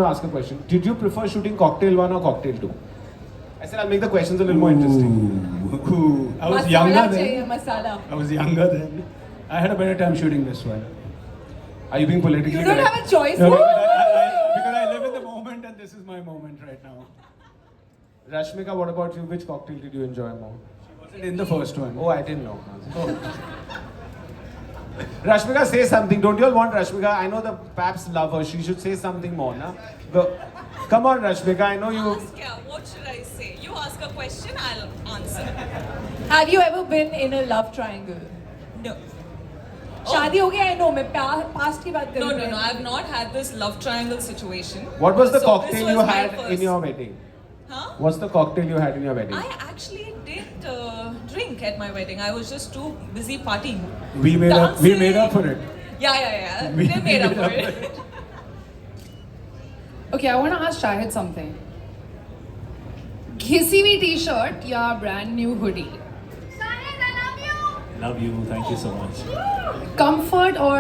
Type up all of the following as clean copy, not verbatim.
ask a question. Did you prefer shooting Cocktail 1 or Cocktail 2? I said I'll make the questions a little more interesting. Ooh. I was Masala younger chahiye, then. masala. I was younger then. I had a better time shooting this one. Are you being politically You don't correct? have a choice. No, because I live in the moment and this is my moment right now. Rashmika, what about you? Which cocktail did you enjoy more? Wasn't in the first one. Oh, I didn't know. Rashmika, say something. Don't you all want Rashmika? I know the Paps love her. She should say something more, na? Come on, Rashmika. I know you. Ask, yeah, what should I say? You ask a question, I'll answer. Have you ever been in a love triangle? No. शादी हो गया है no मैं past की बात कर No, रही no, हूँ no. I've not had this love triangle situation. What was the So cocktail this was you my had first. in your wedding? Huh? What's the cocktail you had in your wedding? I actually didn't drink at my wedding. I was just too busy partying. We made up for it. Yeah. We They made up for it. Okay, I want to ask Shahid something. घिसी हुई T-shirt या brand new hoodie? Love you. Thank you so much. Comfort or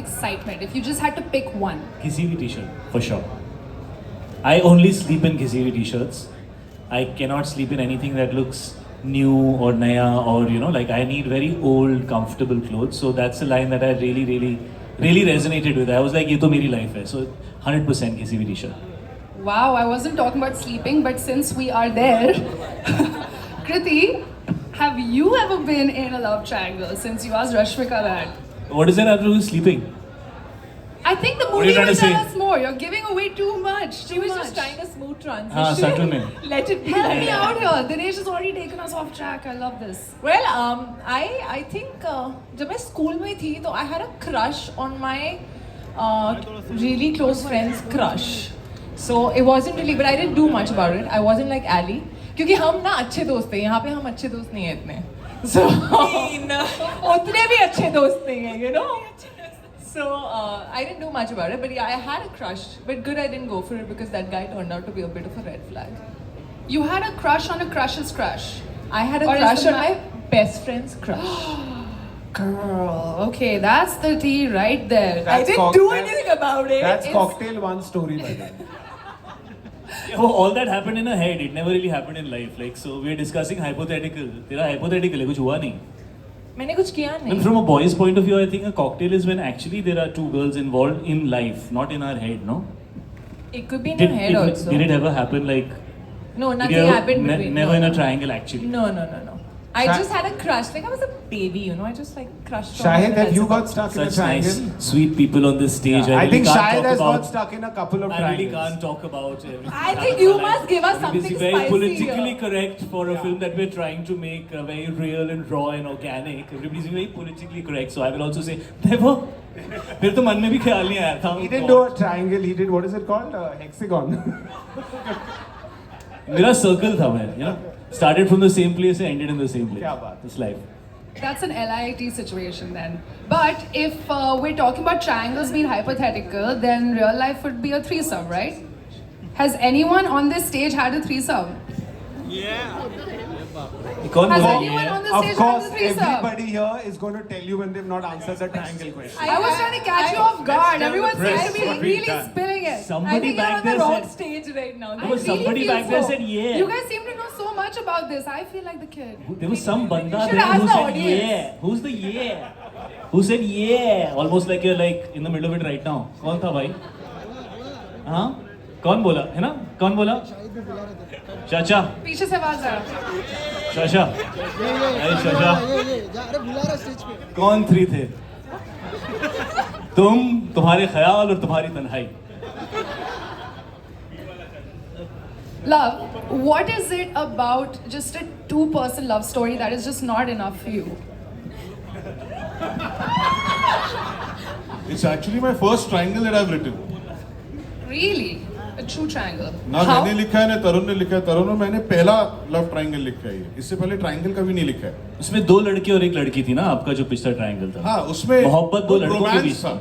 excitement? If you just had to pick one. Kisi huई t-shirt for sure. I only sleep in kisi huई t-shirts. I cannot sleep in anything that looks new or naya or like I need very old, comfortable clothes. So that's a line that I really resonated with. I was like, ये तो मेरी life है. So 100% kisi हुई t-shirt. Wow, I wasn't talking about sleeping, but since we are there, Kriti, have you ever been in a love triangle? Since you asked Rashmika that. What does that have to do with sleeping? I think the What are you movie trying will to tell say? us more. You're giving away too much. She was just trying a smooth transition. हाँ, subtle में. Let it be. Help me out here. Dinesh has already taken us off track. I love this. Well, I think जब मैं school में थी तो I had a crush on my really close friend's crush. So it wasn't really, but I didn't do much about it. I wasn't like Ali. क्योंकि हम ना अच्छे दोस्त हैं. यहाँ पे हम अच्छे दोस्त नहीं हैं इतने. So उतने भी अच्छे दोस्त नहीं हैं, you know. So I didn't do much about it, but yeah, I had a crush. But good, I didn't go for it because that guy turned out to be a bit of a red flag. You had a crush on a crush's crush. I had a Or is crush the on my best friend's crush. Girl, okay, that's the tea right there. I didn't do anything about it. That's It's- Cocktail 1 story, by the way. Yeah, well, all that happened in her head. It never really happened in life. Like, so we're discussing hypothetical. तेरा hypothetical है, कुछ हुआ नहीं. मैंने कुछ किया And नहीं. from a boy's point of view, I think a cocktail is when actually there are two girls involved in life, not in our head, no? It could be in your head also. Did it ever happen like? No, did nothing you ever- happened between. Never no, in a no. triangle actually. No. I just had a crush. Like I was a baby, you know. I just like crushed on Shahid, him have as you a- got stuck in a Such triangle? nice, sweet people on this stage. Yeah, I really think can't Shahid talk has about- got stuck in a couple of I really triangles. can't talk about everything. I that think happened you in my must life. give us We're something busy, very spicy politically here. correct for a film that we're trying to make very real and raw and organic. Everybody's very politically correct. So I will also say never. फिर तो मन में भी ख्याल नहीं आया था. He didn't do a triangle, he did, what is it called? Hexagon. मेरा circle था मैं, started from the same place and ended in the same place. क्या बात. This life. That's an LIT situation then. But if we're talking about triangles being hypothetical, then real life would be a threesome, right? Has anyone on this stage had a threesome? कौन Has बोला anyone ये? on this Of stage course, had a threesome? everybody here is going to tell you when they've not answered the triangle question. I was trying to catch you off guard. tell Everyone the press seems to be what we've really done. spilling it. I Somebody think you're back on the there wrong said. stage right now. There was I really somebody feel back there so. said yeah. You guys seem to know so much about this. I feel like the kid. There was some banda should there ask who the said audience. yeah. Who's the yeah? Who said yeah? Almost like you're like in the middle of it right now. कौन था भाई? हाँ? कौन बोला? है ना? कौन बोला? चाचा. पीछे से आवाज आ रहा चाचा. अरे चाचा. अरे बुला रहा स्टेज पे. कौन थ्री थे? तुम्हारे ख्याल और तुम्हारी तन्हाई. Love, what is it about just a two-person love story that is just not enough for you? It's actually my first triangle that I've written. Really? A true triangle. ना How? मैंने लिखा है ना तरुण ने लिखा है. तरुण में मैंने पहला लव ट्रायंगल लिखा है. इससे पहले ट्रायंगल कभी नहीं लिखा है. उसमें दो लड़के और एक लड़की थी ना आपका जो पिछला ट्रायंगल था. हाँ उसमें मोहब्बत दो लड़कों के रोमांस बीच था.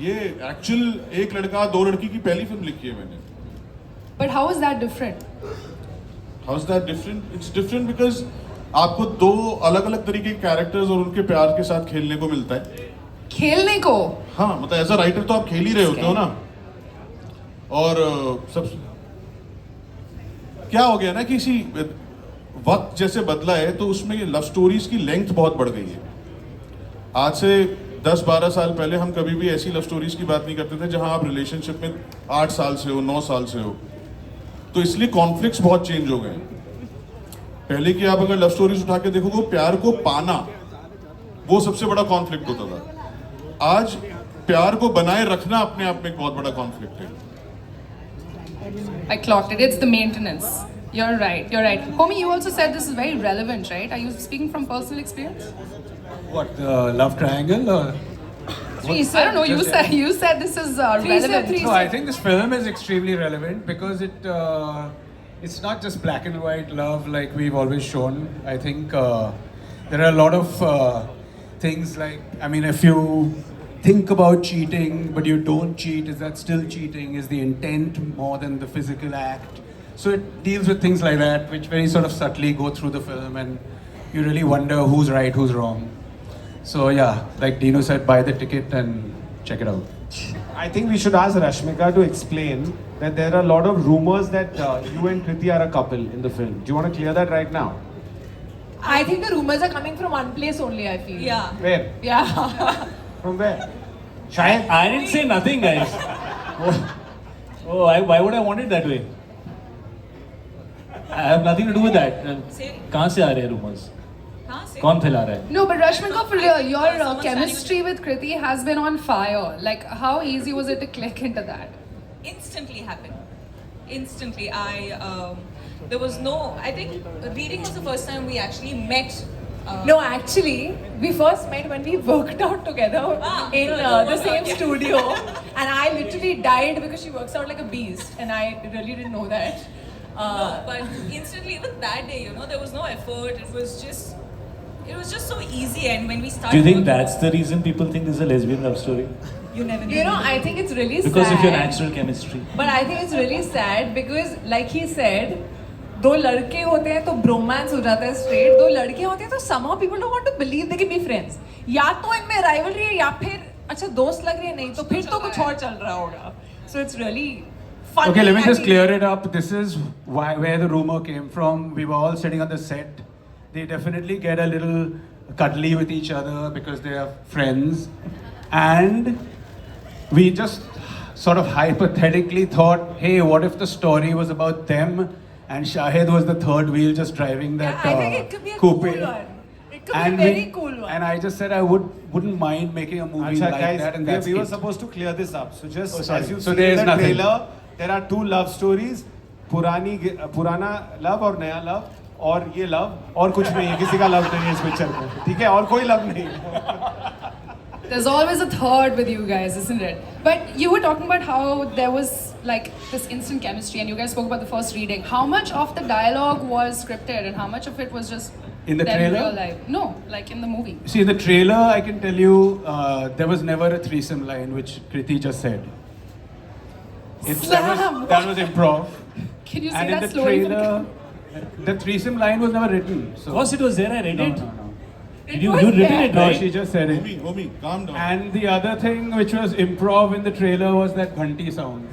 ये एक्चुअल एक लड़का दो लड़की की पहली फिल्म लिखी है मैंने. But how is that different? How is that different? It's different because आपको दो अलग अलग तरीके के कैरेक्टर्स और उनके प्यार के साथ खेलने को मिलता है. खेलने को? हाँ मतलब एज अ राइटर तो आप खेल ही रहे होते हो ना. और सब क्या हो गया ना, किसी वक्त जैसे बदला है तो उसमें ये लव स्टोरीज की लेंथ बहुत बढ़ गई है। आज से 10-12 साल पहले हम कभी भी ऐसी लव स्टोरीज की बात नहीं करते थे जहां आप रिलेशनशिप में 8 साल से हो, 9 साल से हो। तो इसलिए कॉन्फ्लिक्ट्स बहुत चेंज हो गए। पहले की आप अगर लव स्टोरीज उठा के देखोगे, प्यार को पाना वो सबसे बड़ा कॉन्फ्लिक्ट होता था। आज प्यार को बनाए रखना अपने आप में एक बहुत बड़ा कॉन्फ्लिक्ट है। I clocked it. It's the maintenance. You're right. You're right. Homie, you also said this is very relevant, right? Are you speaking from personal experience? What, the love triangle or? I don't know. You said this is relevant. No, I think this film is extremely relevant because it's not just black and white love like we've always shown. I think there are a lot of things like, I mean, if you think about cheating but you don't cheat, is that still cheating? Is the intent more than the physical act? So it deals with things like that, which very sort of subtly go through the film, and you really wonder who's right, who's wrong. So yeah, like Dino said, buy the ticket and check it out. I think we should ask Rashmika to explain that there are a lot of rumors that you and Kriti are a couple in the film. Do you want to clear that right now? I think the rumors are coming from one place only, I feel. Yeah. Where? Yeah. From where? Shayad? I didn't say nothing, guys. Why would I want it that way? I have nothing to do with that. Say- कहाँ से आ रहे हैं rumors? हाँ, say- कौन फैला रहा है? No, but Rashmika, for real, your Someone's chemistry with Kriti has been on fire. Like, how easy was it to click into that? Instantly happened. Instantly. There was no, I think reading was the first time we actually met. No, actually, we first met when we worked out together in the same studio, and I literally died because she works out like a beast, and I really didn't know that. No, but instantly, even that day, there was no effort. It was just so easy. And when we started, Do you think working- that's the reason people think this is a lesbian love story? You never know. I think it's really Because sad. of your natural chemistry. But I think it's really sad because, like he said, दो लड़के होते हैं तो bromance हो जाता है straight, दो लड़के होते हैं तो somehow people don't want to believe they can be friends. या तो इनमें rivalry है या फिर अच्छा दोस्त लग रही है, नहीं तो फिर तो कुछ और चल रहा होगा. So it's really funny. Okay, let me I just mean- clear it up. This is where the rumor came from. We were all sitting on the set. They definitely get a little cuddly with each other because they are friends. And we just sort of hypothetically thought, hey, what if the story was about them and Shahid was the third wheel just driving that I think it could be a coupe. cool one. It could And be a very we- cool one. And I just said I wouldn't mind making a movie Acha, like guys, that, and that's we were it. supposed to clear this up. So just Oh, sorry. as you So see there in is the nothing. trailer, there are two love stories. पुराना love और नया love, और ये love और कुछ नहीं है, किसी का लव नहीं है इस पिक्चर में, ठीक है, और कोई लव नहीं है. There's always a third with you guys, isn't it? But you were talking about how there was like this instant chemistry, and you guys spoke about the first reading. How much of the dialogue was scripted, and how much of it was just In the them trailer? real life? No, like in the movie. See, in the trailer, I can tell you there was never a threesome line, which Kriti just said. That was improv. Can you say And in that the slowly? for the trailer, the threesome line was never written. So. Of course it was there, I read No, it. no, no. You written it, No, right? she just said it. Homie, calm down. And the other thing which was improv in the trailer was that ghanti sound.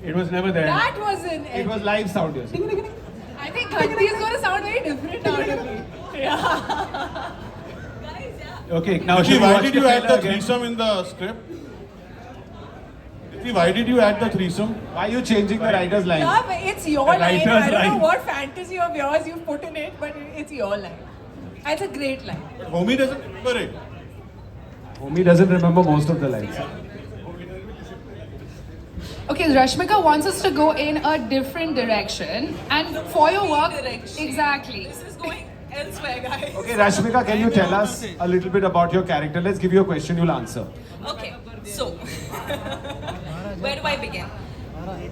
It was never there. That was an. It was live sound, yes. I think Gandhi is going to sound very different out of me. Yeah. Guys, yeah. Okay, now Kriti, should we why watch did you the add the trailer again? threesome in the script? Kriti, why did you add the threesome? Why are you changing the writer's line? Yeah, but it's your The line. I writer's don't know line. what fantasy of yours you've put in it, but it's your line. It's a great line. But homie doesn't remember it. Homie doesn't remember most of the lines. Okay, Rashmika wants us to go in a different direction, and for your work, Direction. exactly. This is going elsewhere, guys. Okay, Rashmika, can you tell us a little bit about your character? Let's give you a question, you'll answer. Okay, so where do I begin?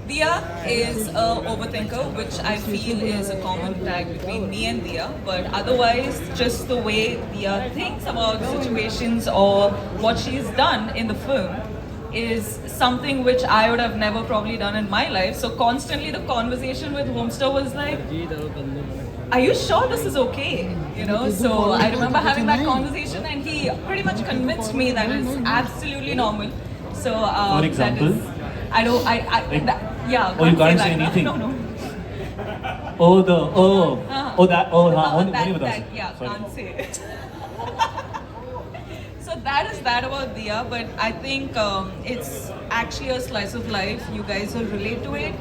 Diya is a overthinker, which I feel is a common tag between me and Diya. But otherwise, just the way Diya thinks about situations or what she's done in the film is something which I would have never probably done in my life. So constantly the conversation with Homestar was like, are you sure this is okay? So I remember having that conversation and he pretty much convinced me that it's absolutely normal. So For example? I don't. Yeah. Oh, you can't that. say anything. No. Oh, that. Oh, हाँ, that, नहीं बता that, सकते. yeah, Sorry. can't say it. So that is that about Diya, but I think it's actually a slice of life. You guys will relate to it.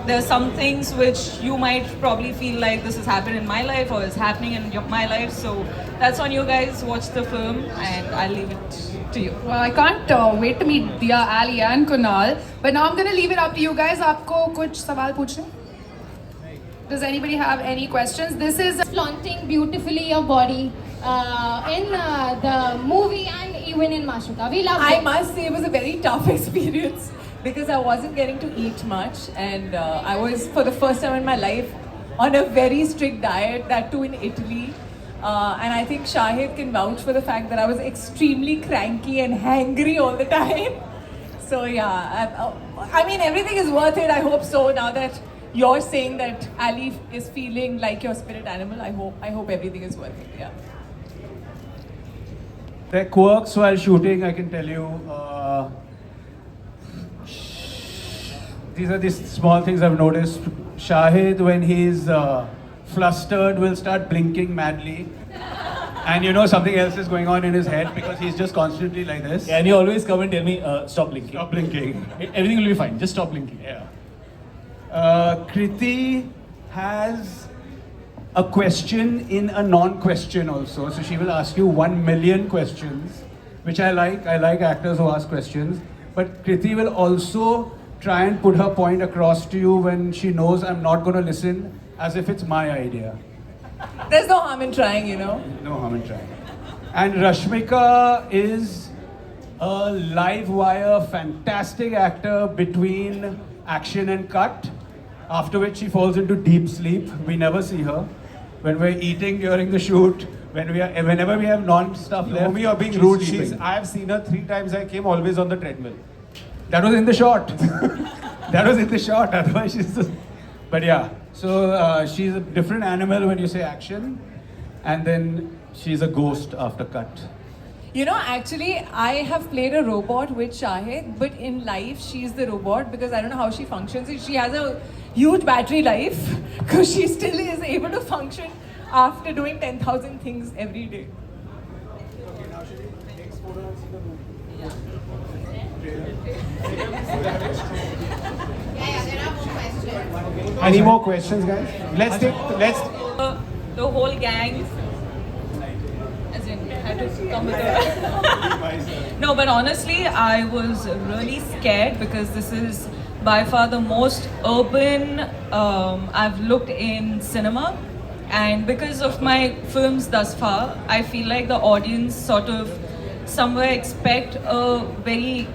There are some things which you might probably feel like this has happened in my life or is happening in my life. So that's on you guys. Watch the film, and I'll leave it to you. Well, I can't wait to meet Dia, Ali, and Kunal. But now I'm gonna leave it up to you guys. आपको कुछ सवाल पूछने? Does anybody have any questions? This is flaunting beautifully your body in the movie and even in Mashuka. We love I it. must say it was a very tough experience because I wasn't getting to eat much, and I was for the first time in my life on a very strict diet, that too in Italy. And I think Shahid can vouch for the fact that I was extremely cranky and hangry all the time. So yeah, I mean everything is worth it. I hope so. Now that you're saying that Ali is feeling like your spirit animal, I hope everything is worth it. Yeah. The quirks while shooting, I can tell you. These are the small things I've noticed. Shahid, when he's flustered, will start blinking madly. And you know something else is going on in his head because he's just constantly like this. And you always come and tell me, stop blinking. Stop blinking. Everything will be fine. Just stop blinking. Yeah. Kriti has a question in a non-question also. So she will ask you 1 million questions, which I like. I like actors who ask questions. But Kriti will also try and put her point across to you when she knows I'm not going to listen, as if it's my idea. There's no harm in trying, you know. No harm in trying. And Rashmika is a live wire, fantastic actor between action and cut, after which she falls into deep sleep. We never see her. When we're eating during the shoot, whenever we have non-stuff left, We are being she's rude. sleeping. I have seen her 3 times. I came always on the treadmill. That was in the shot. That was in the shot. Otherwise, she's just... But yeah, so she's a different animal when you say action, and then she's a ghost after cut. You know, actually, I have played a robot with Shahid, but in life, she's the robot because I don't know how she functions. She has a huge battery life because she still is able to function after doing 10,000 things every day. Any more questions, guys? Let's The whole gang, as in, had to come with a... No, but honestly, I was really scared because this is by far the most urban I've looked in cinema. And because of my films thus far, I feel like the audience sort of somewhere expect a very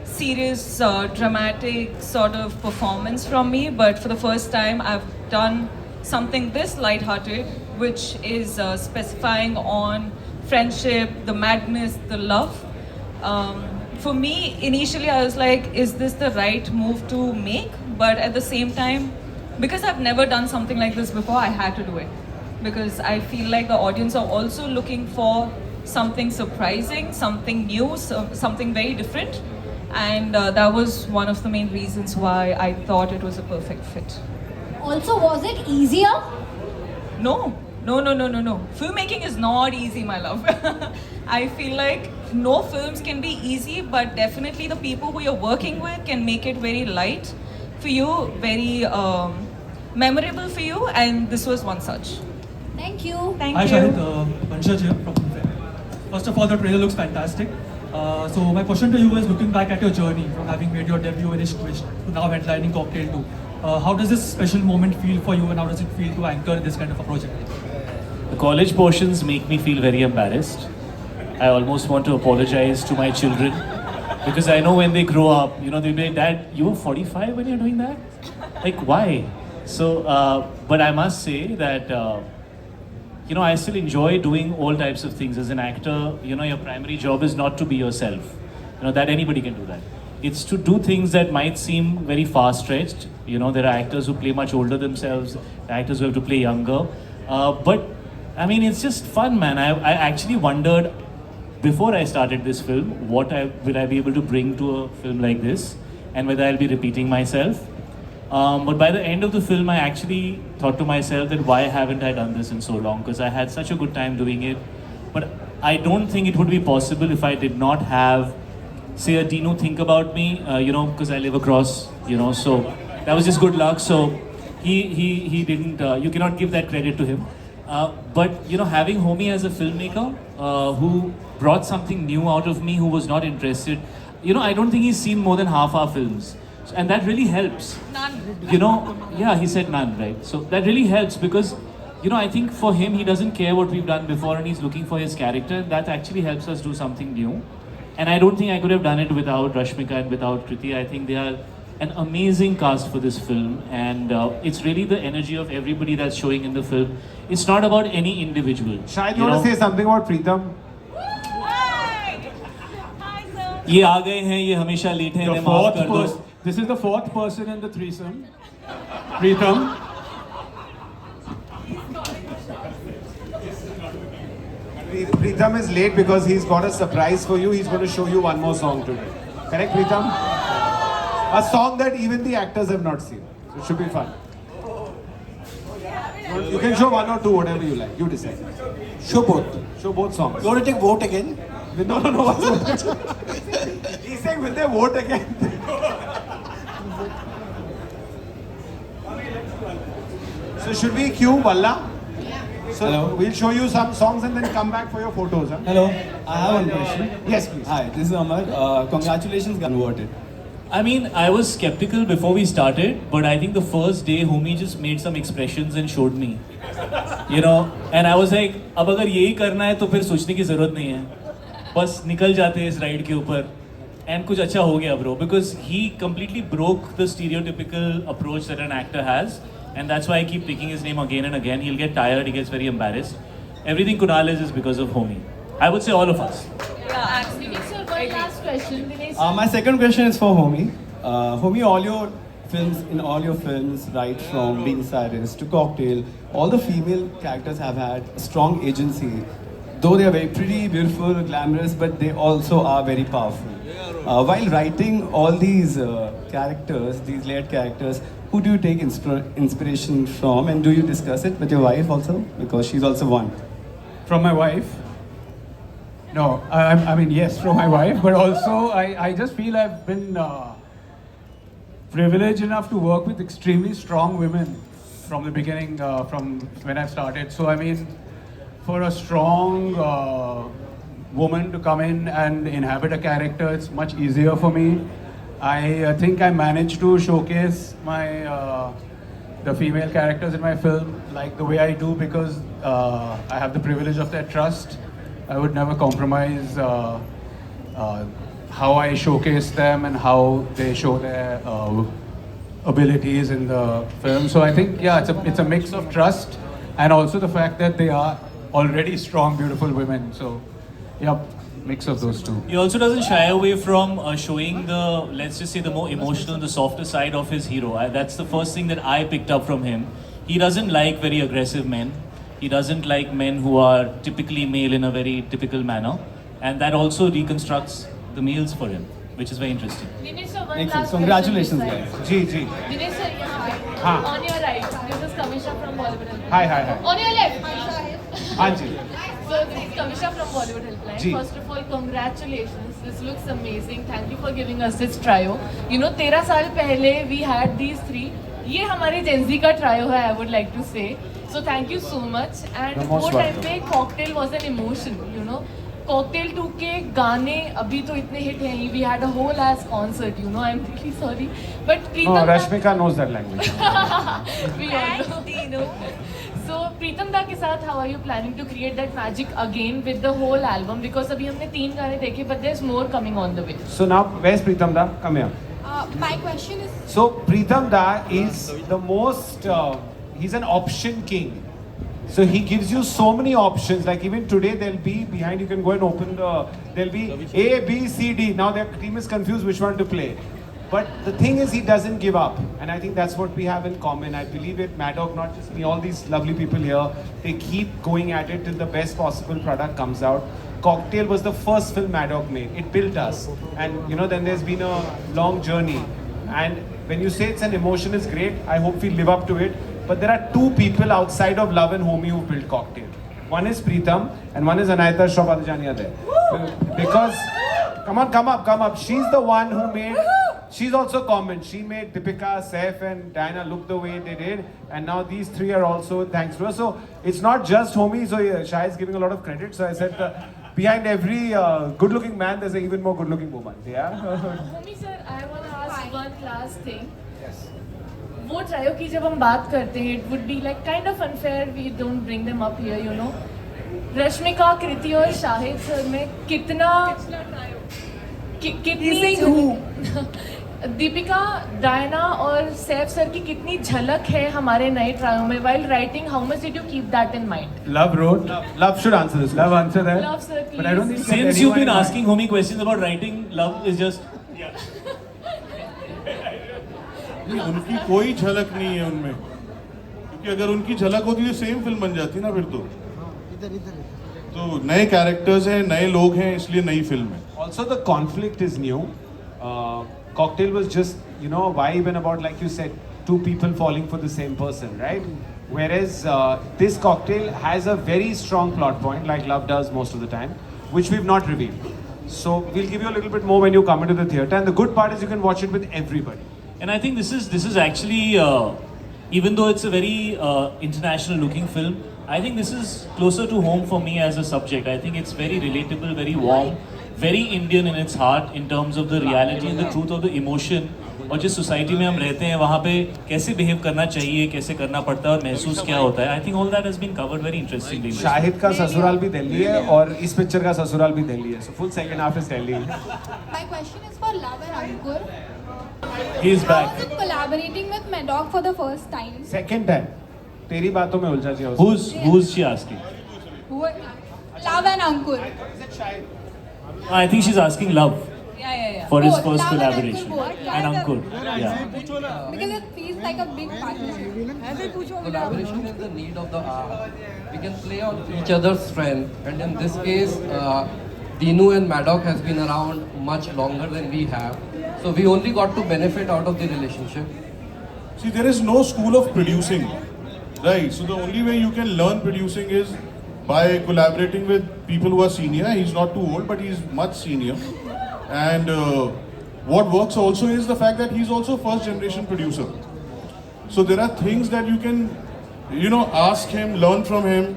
serious, dramatic sort of performance from me. But for the first time, I've done something this lighthearted, which is specifying on friendship, the madness, the love. For me, initially I was like, is this the right move to make? But at the same time, because I've never done something like this before, I had to do it. Because I feel like the audience are also looking for something surprising, something new, something very different. And that was one of the main reasons why I thought it was a perfect fit. Also, was it easier? No. Filmmaking is not easy, my love. I feel like no films can be easy, but definitely the people who you're working with can make it very light for you, very memorable for you, and this was one such. Thank you. Thank Hi you. Shahid, Vanshaj here from Filmfare. First of all, the trailer looks fantastic. So my question to you is, looking back at your journey from having made your debut in Ishq Vishk to now headlining Cocktail 2, how does this special moment feel for you, and how does it feel to anchor this kind of a project? The college portions make me feel very embarrassed. I almost want to apologize to my children because I know when they grow up, they'll be like, Dad, you were 45 when you're doing that? Like, why? So, but I must say that, I still enjoy doing all types of things. As an actor, your primary job is not to be yourself. That anybody can do that. It's to do things that might seem very far-stretched. There are actors who play much older themselves, actors who have to play younger. But, I mean, it's just fun, man. I actually wondered, before I started this film, will I be able to bring to a film like this? and whether I'll be repeating myself. But by the end of the film, I actually thought to myself that why haven't I done this in so long? Because I had such a good time doing it. But I don't think it would be possible if I did not have, say, a Dino think about me, because I live across, so that was just good luck. So he didn't, you cannot give that credit to him. But, having Homie as a filmmaker who brought something new out of me, who was not interested, I don't think he's seen more than half our films. And that really helps. None. Yeah, he said none, right? So that really helps because, I think for him, he doesn't care what we've done before and he's looking for his character. That actually helps us do something new. And I don't think I could have done it without Rashmika and without Kriti. I think they are an amazing cast for this film. And it's really the energy of everybody that's showing in the film. It's not about any individual. Shahid, you want to say something about Pritam? ये आ गए हैं, ये हमेशा late हैं, इन्हें माफ कर दो. This is the fourth person in the threesome. Pritam. Pritam is late because he's got a surprise for you. He's going to show you one more song today. Correct, Pritam? A song that even the actors have not seen. So it should be fun. You can show one or two, whatever you like. You decide. Show both. Show both songs. You want to take vote again? No. He's saying, will they vote again? So should we cue Valla? So Hello. we'll show you some songs and then come back for your photos. Huh? Hello, I have one question. Yes, please. Hi, this is Amar. Congratulations, converted. I mean, I was skeptical before we started, but I think the first day Homie just made some expressions and showed me. And I was like, अब अगर यही करना है तो फिर सोचने की ज़रूरत नहीं है. बस निकल जाते हैं इस राइड के ऊपर. And कुछ अच्छा हो गया bro, because he completely broke the stereotypical approach that an actor has. And that's why I keep taking his name again and again. He'll get tired, he gets very embarrassed. Everything Kunal is because of Homie. I would say all of us. Yeah, absolutely. Sir, one last question. My second question is for Homie. Homie, all your films, right from Being Cyrus to Cocktail, all the female characters have had a strong agency. Though they are very pretty, beautiful, glamorous, but they also are very powerful. While writing all these characters, these layered characters, who do you take inspiration from, and do you discuss it with your wife also? Because she's also one. From my wife? No, I mean, yes, from my wife, but also I just feel I've been privileged enough to work with extremely strong women from the beginning, from when I started. So, I mean, for a strong woman to come in and inhabit a character, it's much easier for me. I think I managed to showcase the female characters in my film like the way I do because I have the privilege of their trust. I would never compromise how I showcase them and how they show their abilities in the film. So I think, yeah, it's a mix of trust and also the fact that they are already strong, beautiful women. So, yeah, mix of those two. He also doesn't shy away from showing the, let's just say, the more emotional, the softer side of his hero. That's the first thing that I picked up from him. He doesn't like very aggressive men. He doesn't like men who are typically male in a very typical manner. And that also reconstructs the males for him, which is very interesting. Dinesh sir, one Excellent. last Congratulations, question. guys. Ji. Dinesh sir, yeah. Haan. On your right, this is Kamisha from Bollywood Helpline. Hi. On your left. हाँ जी. So this is Kamisha from Bollywood Helpline. Ji. First of all, congratulations. This looks amazing. Thank you for giving us this trio. 13 साल पहले we had these three. ये हमारे Gen Z का trio है, I would like to say. So thank you so much. And You're most वो time welcome. पे Cocktail was an emotion, Cocktail 2 के गाने अभी तो इतने hit हैं. We had a whole ass concert, I'm really sorry. But No, Pritam Rashmika knows that language. we all know. So Pritam da के साथ, how are you planning to create that magic again with the whole album? Because अभी हमने 3 गाने देखे, but there's more coming on the way. So now, where's Pritam Da? Come here. My question is. So Pritam Da is the most, he's an option king. So he gives you so many options. Like even today there'll be behind, you can go and open there'll be A, B, C, D. Now their team is confused which one to play. But the thing is, he doesn't give up. And I think that's what we have in common. I believe it, Maddock, not just me, all these lovely people here, they keep going at it till the best possible product comes out. Cocktail was the first film Maddock made. It built us. And then there's been a long journey. And when you say it's an emotion, it's great. I hope we live up to it. But there are two people outside of Love and Homie who built Cocktail. One is Preetham and one is Anayata Shroff there. Because, come on, come up. She's the one who made, she's also common. She made Deepika, Saif and Diana look the way they did. And now these three are also thanks to her. So it's not just Homie. So Shai is giving a lot of credit. So I said, behind every good-looking man, there's an even more good-looking woman. Yeah. Homie sir, I want to ask one last thing. Yes. वो trio की जब हम बात करते हैं, it would be like kind of unfair we don't bring them up here, you know. Rashmika, कृति और Shahid sir में कितना दीपिका, डायना और सैफ सर की कितनी झलक है हमारे नए ट्रायो में. While writing, how much did you keep that in mind? Love wrote. Love should answer this. Love answer that. Love sir, please. But I don't think Since you've been asking Homie questions about writing, Love is just. नहीं, उनकी कोई झलक नहीं है उनमें, क्योंकि अगर उनकी झलक होती तो सेम फिल्म बन जाती ना फिर तो नए कैरेक्टर्स हैं, नए लोग हैं, इसलिए नई फिल्म है. Also, the conflict is new. Cocktail was just, a vibe and about, like you said, two people falling for the same person, right? Whereas this Cocktail has a very strong plot point, like Love does most of the time, which we've not revealed. So we'll give you a little bit more when you come into the theatre. And the good part is you can watch it with everybody. And I think this is actually, even though it's a very international looking film, I think this is closer to home for me as a subject. I think it's very relatable, very warm, very Indian in its heart in terms of the reality and the truth of the emotion. और जिस society में हम रहते हैं वहाँ पे कैसे behave करना चाहिए, कैसे करना पड़ता है और महसूस क्या होता है. I think all that has been covered very interestingly. Shahid का ससुराल भी दिल्ली है और इस पिक्चर का ससुराल भी दिल्ली है. So full second half is Delhi. My question is for Love and Ankur. He is How back. was it collaborating with Maddock for the first time? Second time. तेरी बातों में उलझा जिया. Who's she asking? Love and Ankur. I think she's asking Love Yeah. for his Both, first Love and collaboration. Ankur both. And Ankur, yeah. Because it feels like a big partnership. Collaboration is the need of the hour. We can play on each other's strength, and in this case, Dinu and Maddock has been around much longer than we have, so we only got to benefit out of the relationship. See, there is no school of producing, right? So the only way you can learn producing is by collaborating with people who are senior. He's not too old, but he's much senior. And what works also is the fact that he's also first generation producer. So there are things that you can, ask him, learn from him,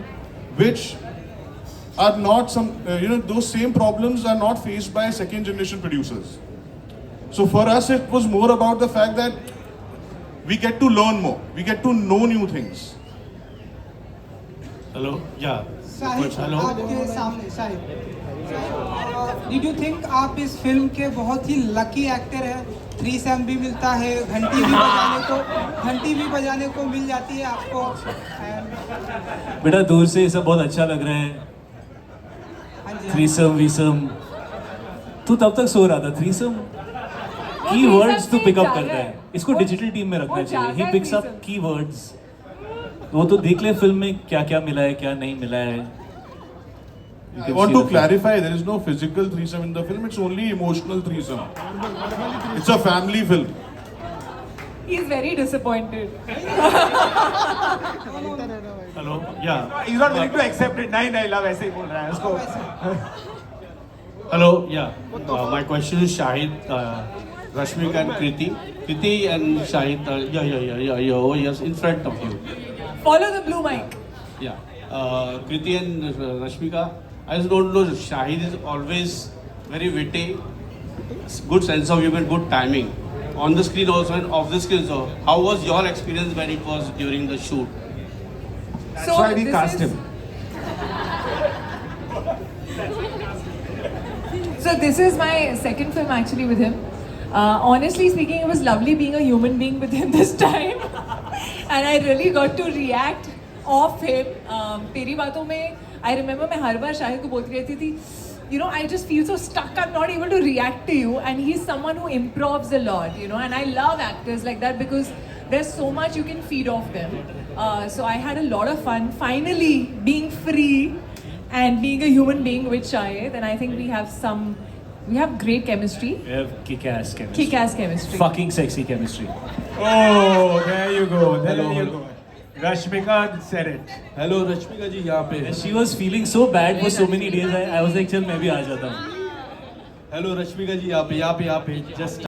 which are not some, those same problems are not faced by second generation producers. So for us, it was more about the fact that we get to learn more, we get to know new things. Hello? Yeah. Shahid, आपके सामने Shahid, did you think आप इस film के बहुत ही lucky actor हैं? 3 भी मिलता है, घंटी भी बजाने को मिल जाती है आपको. बेटा दूर से ये सब बहुत अच्छा लग रहा है. थ्रीसम तू तब तक सो रहा था. थ्रीसम की वर्ड्स तू पिकअप करता है. इसको डिजिटल टीम में रखना चाहिए. ही पिक्स अप की वर्ड्स. वो तो देख ले फिल्म में क्या क्या मिला है, क्या नहीं मिला है. I want to clarify, there is no physical threesome in the film, it's only emotional threesome. It's a family film. He's very disappointed. Hello? Yeah. He's not willing to accept it. नहीं Love ऐसे ही बोल रहा है उसको. Hello? Yeah. My question is Shahid, Rashmika and Kriti. Kriti and Shahid, yeah, oh yes, in front of you. Follow the blue mic. Yeah. Kriti and Rashmika, I just don't know, Shahid is always very witty, good sense of humor, good timing. On the screen also and off the screen also. How was your experience when it was during the shoot? That's why we cast him. So this is my second film actually with him. Honestly speaking, it was lovely being a human being with him this time. And I really got to react off him. तेरी बातों में I remember मैं हर बार शाहिद को बोलती रहती थी, I just feel so stuck, I'm not able to react to you. And he's someone who improvs a lot, and I love actors like that because there's so much you can feed off them. So I had a lot of fun finally being free and being a human being with Shahid, and I think we have some We have great chemistry. We have kick-ass chemistry. Kick-ass chemistry. Fucking sexy chemistry. Oh, there you go. There you go. Rashmika said it. Hello Rashmika ji यहाँ पे And she was feeling so bad for so many days. I was like, चल मैं भी आ जाता हूँ. Hello Rashmika ji यहाँ पे just